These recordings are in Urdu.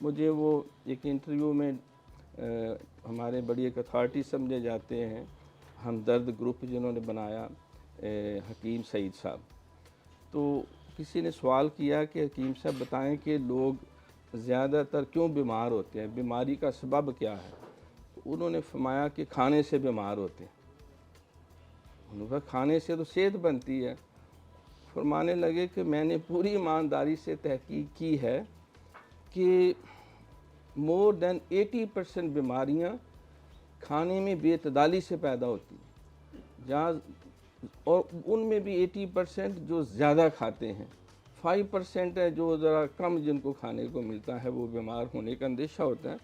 مجھے وہ ایک انٹرویو میں ہمارے بڑی ایک اتھارٹی سمجھے جاتے ہیں ہمدرد گروپ جنہوں نے بنایا، حکیم سعید صاحب، تو کسی نے سوال کیا کہ حکیم صاحب بتائیں کہ لوگ زیادہ تر کیوں بیمار ہوتے ہیں، بیماری کا سبب کیا ہے؟ انہوں نے فرمایا کہ کھانے سے بیمار ہوتے ہیں۔ انہوں نے کہا کھانے سے تو صحت بنتی ہے۔ فرمانے لگے کہ میں نے پوری ایمانداری سے تحقیق کی ہے کہ مور دین 80% بیماریاں کھانے میں بے اعتدالی سے پیدا ہوتی ہیں، جہاں اور ان میں بھی 80% جو زیادہ کھاتے ہیں، 5% ہے جو ذرا کم جن کو کھانے کو ملتا ہے وہ بیمار ہونے کا اندیشہ ہوتا ہے۔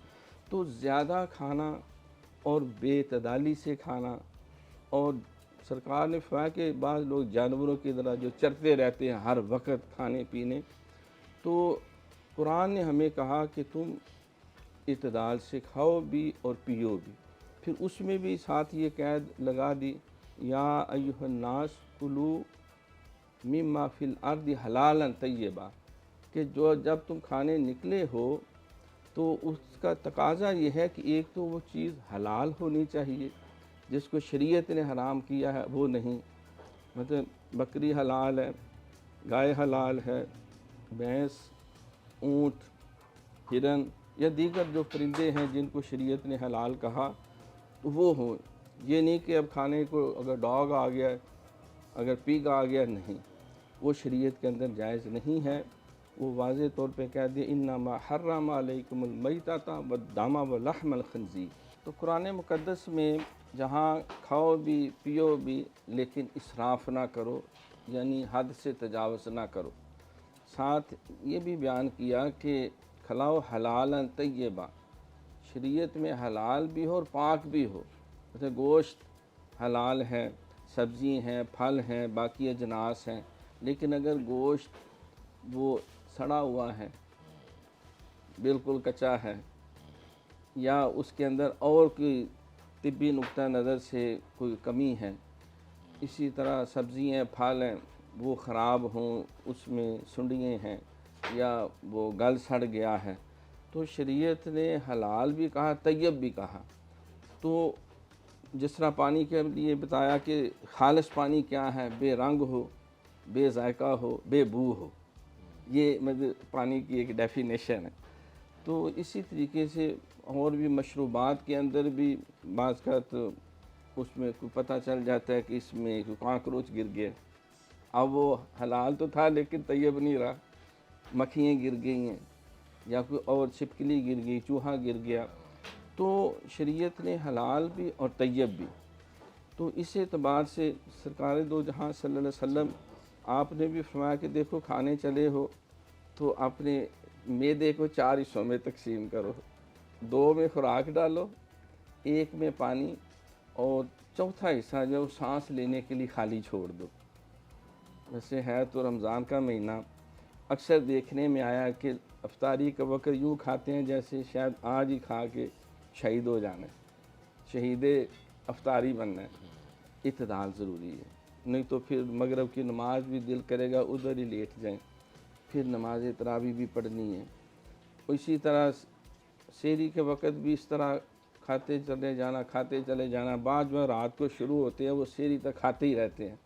تو زیادہ کھانا اور بے اعتدالی سے کھانا، اور سرکار نے فرمایا کہ بعض لوگ جانوروں کی طرح جو چرتے رہتے ہیں ہر وقت کھانے پینے، تو قرآن نے ہمیں کہا کہ تم اعتدال سے کھاؤ بھی اور پیو بھی۔ پھر اس میں بھی ساتھ یہ قید لگا دی، یا ایھا الناس کلوا مما فی الارض حلالا طیبا، کہ جو جب تم کھانے نکلے ہو تو اس کا تقاضا یہ ہے کہ ایک تو وہ چیز حلال ہونی چاہیے، جس کو شریعت نے حرام کیا ہے وہ نہیں، مطلب بکری حلال ہے، گائے حلال ہے، بھینس، اونٹ، ہرن یا دیگر جو پرندے ہیں جن کو شریعت نے حلال کہا وہ ہوں۔ یہ نہیں کہ اب کھانے کو اگر ڈاگ آ گیا، اگر پیگ آ گیا، نہیں، وہ شریعت کے اندر جائز نہیں ہے۔ وہ واضح طور پہ کہہ دیا انما حرم علیکم المیتۃ والدم ولحم الخنزیر۔ تو قرآن مقدس میں جہاں کھاؤ بھی پیو بھی لیکن اسراف نہ کرو، یعنی حد سے تجاوز نہ کرو۔ ساتھ یہ بھی بیان کیا کہ کھلاؤ حلالا طیبا، شریعت میں حلال بھی ہو اور پاک بھی ہو، جیسے گوشت حلال ہے، سبزی ہیں، پھل ہیں، باقی اجناس ہیں، لیکن اگر گوشت وہ سڑا ہوا ہے، بالکل کچا ہے، یا اس کے اندر اور کوئی طبی نقطہ نظر سے کوئی کمی ہے، اسی طرح سبزیاں پھل ہیں وہ خراب ہوں، اس میں سنڈیاں ہیں یا وہ گل سڑ گیا ہے، تو شریعت نے حلال بھی کہا، طیب بھی کہا۔ تو جس طرح پانی کے لیے بتایا کہ خالص پانی کیا ہے، بے رنگ ہو، بے ذائقہ ہو، بے بو ہو، یہ مطلب پانی کی ایک ڈیفینیشن ہے۔ تو اسی طریقے سے اور بھی مشروبات کے اندر بھی بعض کا تو اس میں کوئی پتہ چل جاتا ہے کہ اس میں کوئی کاکروچ گر گیا، اب وہ حلال تو تھا لیکن طیب نہیں رہا، مکھیاں گر گئی ہیں یا کوئی اور چھپکلی گر گئی، چوہا گر گیا، تو شریعت نے حلال بھی اور طیب بھی۔ تو اس اعتبار سے سرکار دو جہاں صلی اللہ علیہ وسلم آپ نے بھی فرمایا کہ دیکھو کھانے چلے ہو تو اپنے معدے کو 4 حصوں میں تقسیم کرو، 2 میں خوراک ڈالو، 1 میں پانی، اور چوتھا حصہ جو سانس لینے کے لیے خالی چھوڑ دو۔ ویسے ہے تو رمضان کا مہینہ اکثر دیکھنے میں آیا کہ افطاری کا وقت یوں کھاتے ہیں جیسے شاید آج ہی کھا کے شہید ہو جانا ہے، شہید افطاری بننا ہے۔ اعتدال ضروری ہے، نہیں تو پھر مغرب کی نماز بھی دل کرے گا ادھر ہی لیٹ جائیں، پھر نماز تراویح بھی پڑھنی ہے۔ اسی طرح سحری کے وقت بھی اس طرح کھاتے چلے جانا، بعض جو رات کو شروع ہوتے ہیں وہ سحری تک کھاتے ہی رہتے ہیں،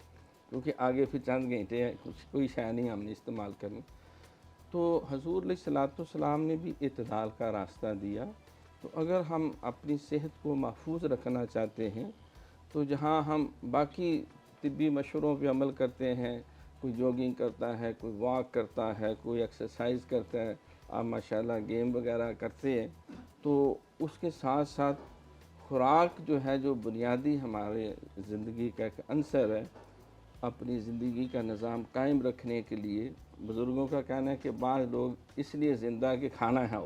کیونکہ آگے پھر چند گھنٹے ہیں، کوئی شے نہیں ہم نے استعمال کرنی۔ تو حضور علیہ الصلوۃ والسلام نے بھی اعتدال کا راستہ دیا۔ تو اگر ہم اپنی صحت کو محفوظ رکھنا چاہتے ہیں تو جہاں ہم باقی طبی مشوروں پہ عمل کرتے ہیں، کوئی جوگنگ کرتا ہے، کوئی واک کرتا ہے، کوئی ایکسرسائز کرتا ہے، آپ ماشاءاللہ گیم وغیرہ کرتے ہیں، تو اس کے ساتھ ساتھ خوراک جو ہے جو بنیادی ہمارے زندگی کا ایک عنصر ہے، اپنی زندگی کا نظام قائم رکھنے کے لیے بزرگوں کا کہنا ہے کہ بعض لوگ اس لیے زندہ کہ کھانا ہے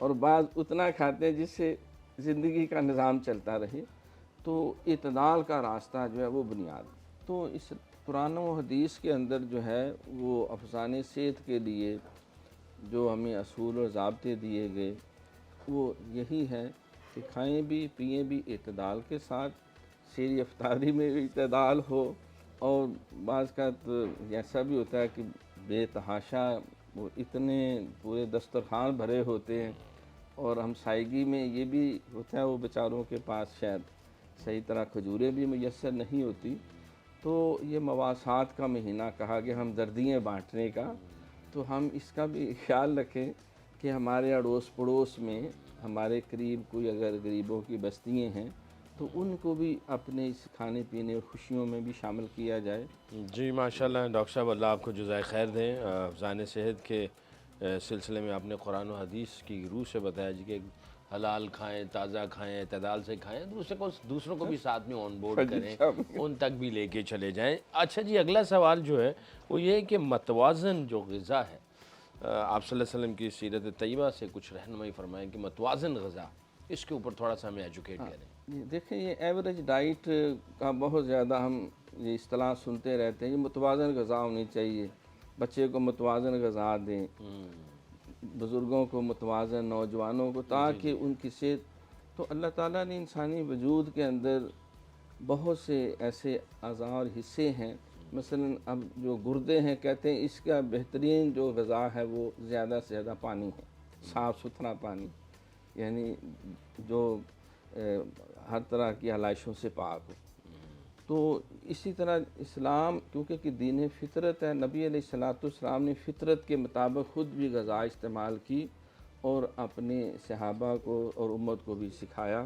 اور بعض اتنا کھاتے ہیں جس سے زندگی کا نظام چلتا رہے۔ تو اعتدال کا راستہ جو ہے وہ بنیاد۔ تو اس قرآن و حدیث کے اندر جو ہے وہ افسانِ صحت کے لیے جو ہمیں اصول و ضابطے دیے گئے وہ یہی ہے کہ کھائیں بھی پئیں بھی اعتدال کے ساتھ، سحری افطاری میں بھی اعتدال ہو، اور بعض کا تو ایسا بھی ہوتا ہے کہ بے تحاشا وہ اتنے پورے دسترخوان بھرے ہوتے ہیں، اور ہم سائیگی میں یہ بھی ہوتا ہے وہ بیچاروں کے پاس شاید صحیح طرح کھجوریں بھی میسر نہیں ہوتی، تو یہ مواسات کا مہینہ کہا گیا، ہمدردیاں بانٹنے کا، تو ہم اس کا بھی خیال رکھیں کہ ہمارے اڑوس پڑوس میں ہمارے قریب کوئی اگر غریبوں کی بستیاں ہیں تو ان کو بھی اپنے اس کھانے پینے اور خوشیوں میں بھی شامل کیا جائے۔ جی ماشاءاللہ ڈاکٹر صاحب، اللہ آپ کو جزائے خیر دیں۔ افزان صحت کے سلسلے میں آپ نے قرآن و حدیث کی روح سے بتایا جی کہ حلال کھائیں، تازہ کھائیں، اعتدال سے کھائیں، دوسروں کو بھی ساتھ میں آن بورڈ کریں، ان تک بھی لے کے چلے جائیں۔ اچھا جی، اگلا سوال جو ہے وہ یہ ہے کہ متوازن جو غذا ہے، آپ صلی اللہ علیہ وسلم کی سیرت طیبہ سے کچھ رہنمائی فرمائیں کہ متوازن غذا، اس کے اوپر تھوڑا سا ہمیں ایجوکیٹ کریں۔ دیکھیں، یہ ایوریج ڈائٹ کا بہت زیادہ ہم یہ اصطلاح سنتے رہتے ہیں، یہ متوازن غذا ہونی چاہیے، بچے کو متوازن غذا دیں، بزرگوں کو متوازن، نوجوانوں کو، تاکہ ان کی صحت، تو اللہ تعالیٰ نے انسانی وجود کے اندر بہت سے ایسے اعضاء اور حصے ہیں، مثلا اب جو گردے ہیں، کہتے ہیں اس کا بہترین جو غذا ہے وہ زیادہ سے زیادہ پانی ہے، صاف ستھرا پانی، یعنی جو ہر طرح کی علائشوں سے پاک ہو۔ تو اسی طرح اسلام کیونکہ کہ دین فطرت ہے، نبی علیہ السلام نے فطرت کے مطابق خود بھی غذا استعمال کی اور اپنے صحابہ کو اور امت کو بھی سکھایا۔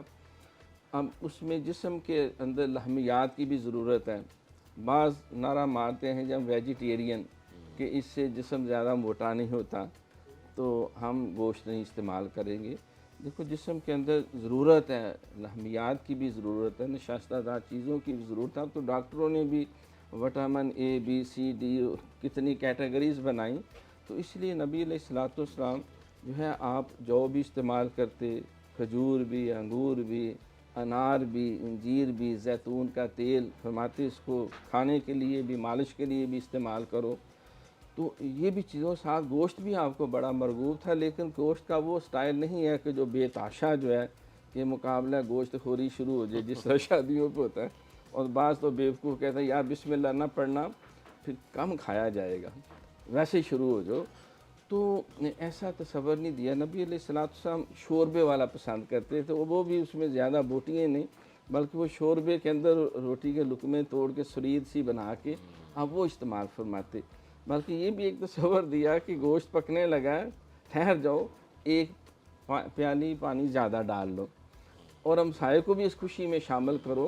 اب اس میں جسم کے اندر لحمیات کی بھی ضرورت ہے۔ بعض نعرہ مارتے ہیں جب ویجیٹیرین کہ اس سے جسم زیادہ موٹا نہیں ہوتا تو ہم گوشت نہیں استعمال کریں گے۔ دیکھو، جسم کے اندر ضرورت ہے، لحمیات کی بھی ضرورت ہے، نشاستہ دار چیزوں کی بھی ضرورت ہے۔ اب تو ڈاکٹروں نے بھی vitamin A, B, C, D کتنی کیٹیگریز بنائیں، تو اس لیے نبی علیہ السلام جو ہے آپ جو بھی استعمال کرتے، کھجور بھی، انگور بھی، انار بھی، انجیر بھی، زیتون کا تیل فرماتے اس کو کھانے کے لیے بھی، مالش کے لیے بھی استعمال کرو۔ تو یہ بھی چیزوں ساتھ گوشت بھی آپ کو بڑا مرغوب تھا، لیکن گوشت کا وہ سٹائل نہیں ہے کہ جو بے تحاشا جو ہے کہ مقابلہ گوشت خوری شروع ہو جائے جس طرح شادیوں پہ ہوتا ہے، اور بعض تو بیوقوف کہتا ہے یار بسم اللہ نہ پڑھنا پھر کم کھایا جائے گا، ویسے ہی شروع ہو جاؤ۔ تو ایسا تصور نہیں دیا۔ نبی علیہ السلام شوربے والا پسند کرتے تھے، وہ بھی اس میں زیادہ بوٹیاں نہیں، بلکہ وہ شوربے کے اندر روٹی کے لقمے توڑ کے سرید سی بنا کے اب وہ استعمال فرماتے، بلکہ یہ بھی ایک تصور دیا کہ گوشت پکنے لگا ہے، ٹھہر جاؤ، ایک پیالی پانی زیادہ ڈال لو اور ہمسائے کو بھی اس خوشی میں شامل کرو۔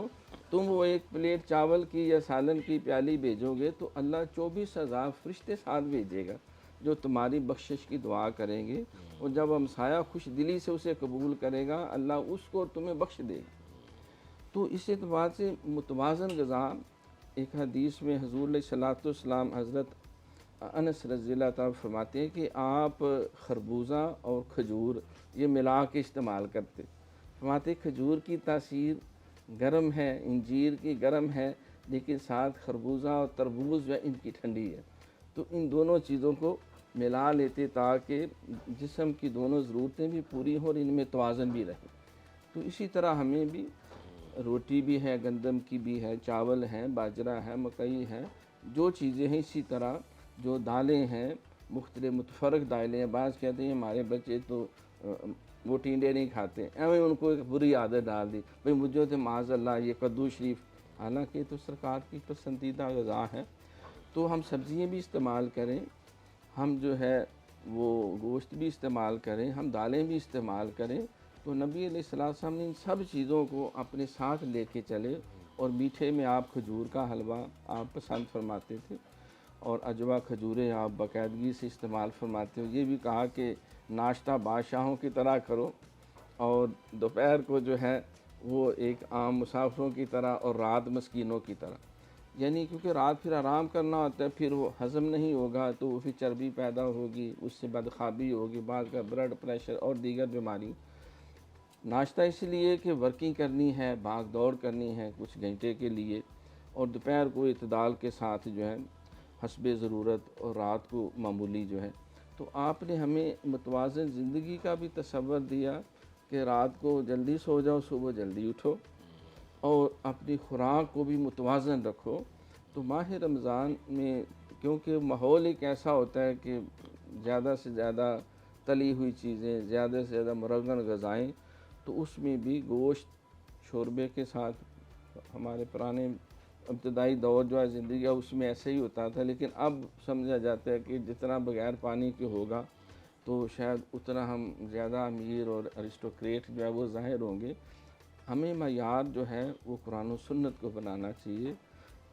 تم وہ ایک پلیٹ چاول کی یا سالن کی پیالی بھیجو گے تو اللہ 24,000 فرشتے ساتھ بھیجے گا جو تمہاری بخشش کی دعا کریں گے، اور جب ہمسایہ خوش دلی سے اسے قبول کرے گا اللہ اس کو تمہیں بخش دے گا۔ تو اس اعتبار سے متوازن غذا، ایک حدیث میں حضور علیہ السلام حضرت انس رضی اللہ تعالیٰ فرماتے ہیں کہ آپ خربوزہ اور کھجور یہ ملا کے استعمال کرتے، فرماتے کھجور کی تاثیر گرم ہے، انجیر کی گرم ہے، لیکن ساتھ خربوزہ اور تربوز جو ہے ان کی ٹھنڈی ہے، تو ان دونوں چیزوں کو ملا لیتے تاکہ جسم کی دونوں ضرورتیں بھی پوری ہوں اور ان میں توازن بھی رہے۔ تو اسی طرح ہمیں بھی روٹی بھی ہے، گندم کی بھی ہے، چاول ہے، باجرہ ہے، مکئی ہے، جو چیزیں ہیں، اسی طرح جو دالیں ہیں، مختلف متفرق دالیں ہیں۔ بعض کہتے ہیں ہمارے بچے تو وہ ٹینڈے نہیں کھاتے، ایویں ان کو ایک بری عادت ڈال دی، بھئی مجھے تو معاذ اللہ یہ کدو شریف، حالانکہ تو سرکار کی پسندیدہ غذا ہے۔ تو ہم سبزیاں بھی استعمال کریں، ہم جو ہے وہ گوشت بھی استعمال کریں، ہم دالیں بھی استعمال کریں، تو نبی علیہ السلام نے ان سب چیزوں کو اپنے ساتھ لے کے چلے۔ اور میٹھے میں آپ کھجور کا حلوہ آپ پسند فرماتے تھے، اور اجوا کھجوریں آپ باقاعدگی سے استعمال فرماتے ہو۔ یہ بھی کہا کہ ناشتہ بادشاہوں کی طرح کرو، اور دوپہر کو جو ہے وہ ایک عام مسافروں کی طرح، اور رات مسکینوں کی طرح، یعنی کیونکہ رات پھر آرام کرنا ہوتا ہے، پھر وہ ہضم نہیں ہوگا تو پھر چربی پیدا ہوگی، اس سے بدخوابی ہوگی، بعض کا بلڈ پریشر اور دیگر بیماری۔ ناشتہ اس لیے کہ ورکنگ کرنی ہے، بھاگ دوڑ کرنی ہے کچھ گھنٹے کے لیے، اور دوپہر کو اعتدال کے ساتھ جو ہے حسب ضرورت، اور رات کو معمولی جو ہے۔ تو آپ نے ہمیں متوازن زندگی کا بھی تصور دیا کہ رات کو جلدی سو جاؤ، صبح جلدی اٹھو، اور اپنی خوراک کو بھی متوازن رکھو۔ تو ماہ رمضان میں کیونکہ ماحول ایک ایسا ہوتا ہے کہ زیادہ سے زیادہ تلی ہوئی چیزیں، زیادہ سے زیادہ مرغن غذائیں، تو اس میں بھی گوشت شوربے کے ساتھ ہمارے پرانے ابتدائی دور جو ہے زندگی کا اس میں ایسے ہی ہوتا تھا، لیکن اب سمجھا جاتا ہے کہ جتنا بغیر پانی کے ہوگا تو شاید اتنا ہم زیادہ امیر اور ارسٹوکریٹ جو ہے وہ ظاہر ہوں گے۔ ہمیں معیار جو ہے وہ قرآن و سنت کو بنانا چاہیے۔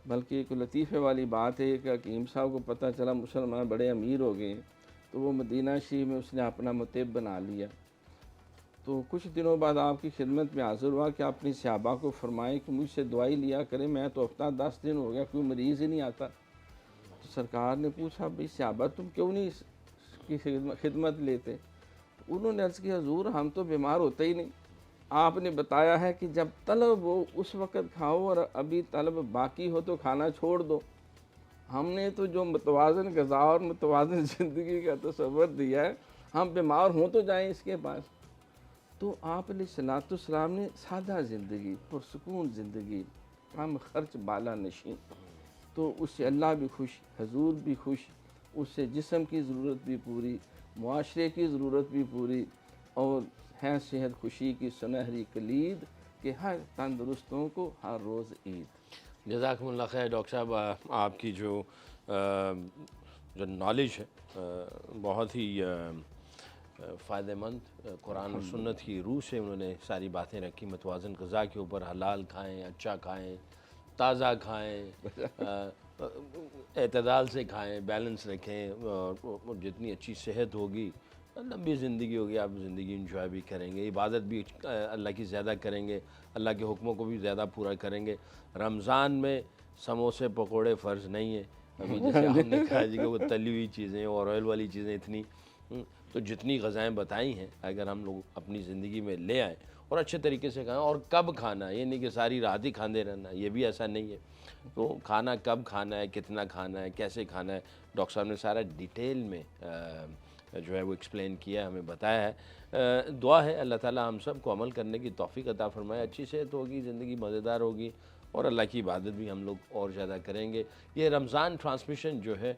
بلکہ ایک لطیفے والی بات ہے کہ حکیم صاحب کو پتہ چلا مسلمان بڑے امیر ہو گئے، تو وہ مدینہ شریف میں اس نے اپنا مطب بنا لیا۔ تو کچھ دنوں بعد آپ کی خدمت میں حاضر ہوا کہ اپنی صحابہ کو فرمائیں کہ مجھ سے دوائی لیا کریں، میں تو ہفتہ 10 دن ہو گیا کوئی مریض ہی نہیں آتا۔ تو سرکار نے پوچھا بھئی صحابہ تم کیوں نہیں اس کی خدمت لیتے؟ انہوں نے عرض کیا حضور ہم تو بیمار ہوتے ہی نہیں، آپ نے بتایا ہے کہ جب طلب ہو اس وقت کھاؤ اور ابھی طلب باقی ہو تو کھانا چھوڑ دو۔ ہم نے تو جو متوازن غذا اور متوازن زندگی کا تصور دیا ہے، ہم بیمار ہوں تو جائیں اس کے پاس۔ تو آپ علیہ الصلوۃ والسلام نے سادہ زندگی، پرسکون زندگی، کم خرچ بالا نشین، تو اس سے اللہ بھی خوش، حضور بھی خوش، اس سے جسم کی ضرورت بھی پوری، معاشرے کی ضرورت بھی پوری، اور ہے صحت خوشی کی سنہری کلید کہ ہر تندرستوں کو ہر روز عید۔ جزاکم اللہ خیر ڈاکٹر صاحب، آپ کی جو نالج ہے بہت ہی فائدہ مند، قرآن و سنت کی روح سے انہوں نے ساری باتیں رکھی، متوازن غذا کے اوپر، حلال کھائیں، اچھا کھائیں، تازہ کھائیں، اعتدال سے کھائیں، بیلنس رکھیں، اور جتنی اچھی صحت ہوگی، لمبی زندگی ہوگی، آپ زندگی انجوائے بھی کریں گے، عبادت بھی اللہ کی زیادہ کریں گے، اللہ کے حکموں کو بھی زیادہ پورا کریں گے۔ رمضان میں سموسے پکوڑے فرض نہیں ہیں، ابھی جیسے ہم نے کہا جی کہ وہ تلی ہوئی چیزیں اور آئل والی چیزیں اتنی، تو جتنی غذائیں بتائی ہیں اگر ہم لوگ اپنی زندگی میں لے آئیں اور اچھے طریقے سے کھائیں، اور کب کھانا ہے، یہ نہیں کہ ساری رات ہی کھاندے رہنا، یہ بھی ایسا نہیں ہے۔ تو کھانا کب کھانا ہے، کتنا کھانا ہے، کیسے کھانا ہے، ڈاکٹر صاحب نے سارا ڈیٹیل میں جو ہے وہ ایکسپلین کیا ہے، ہمیں بتایا ہے۔ دعا ہے اللہ تعالیٰ ہم سب کو عمل کرنے کی توفیق عطا فرمائے، اچھی صحت ہوگی، زندگی مزیدار ہوگی، اور اللہ کی عبادت بھی ہم لوگ اور زیادہ کریں گے۔ یہ رمضان ٹرانسمیشن جو ہے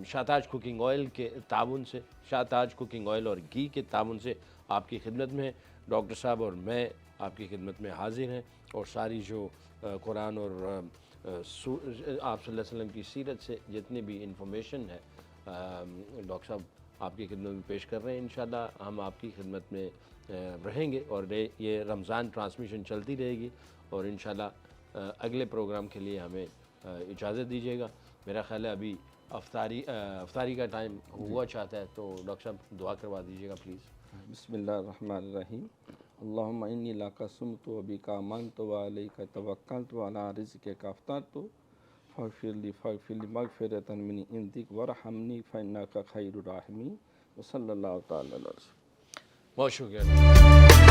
شاہتاج کوکنگ آئل کے تعاون سے، شاہتاج کوکنگ آئل اور گھی کے تعاون سے آپ کی خدمت میں ڈاکٹر صاحب اور میں آپ کی خدمت میں حاضر ہیں، اور ساری جو قرآن اور آپ صلی اللہ علیہ وسلم کی سیرت سے جتنی بھی انفارمیشن ہے ڈاکٹر صاحب آپ کی خدمت میں پیش کر رہے ہیں۔ انشاءاللہ ہم آپ کی خدمت میں رہیں گے، اور یہ رمضان ٹرانسمیشن چلتی رہے گی، اور انشاءاللہ اگلے پروگرام کے لیے ہمیں اجازت دیجیے گا۔ میرا خیال ہے ابھی افطاری کا ٹائم ہوا چاہتا ہے، تو ڈاکٹر صاحب دعا کروا دیجیے گا پلیز۔ بسم اللہ الرحمن الرحیم۔ اللہم انی لک صمت و بک آمنت و علیک توکلت و علی رزقک افطرت فاغفر لی مغفرۃ من عندک وارحمنی فانک خیر الراحمین، وصلی اللہ تعالی علیہ وسلم۔ بہت شکریہ۔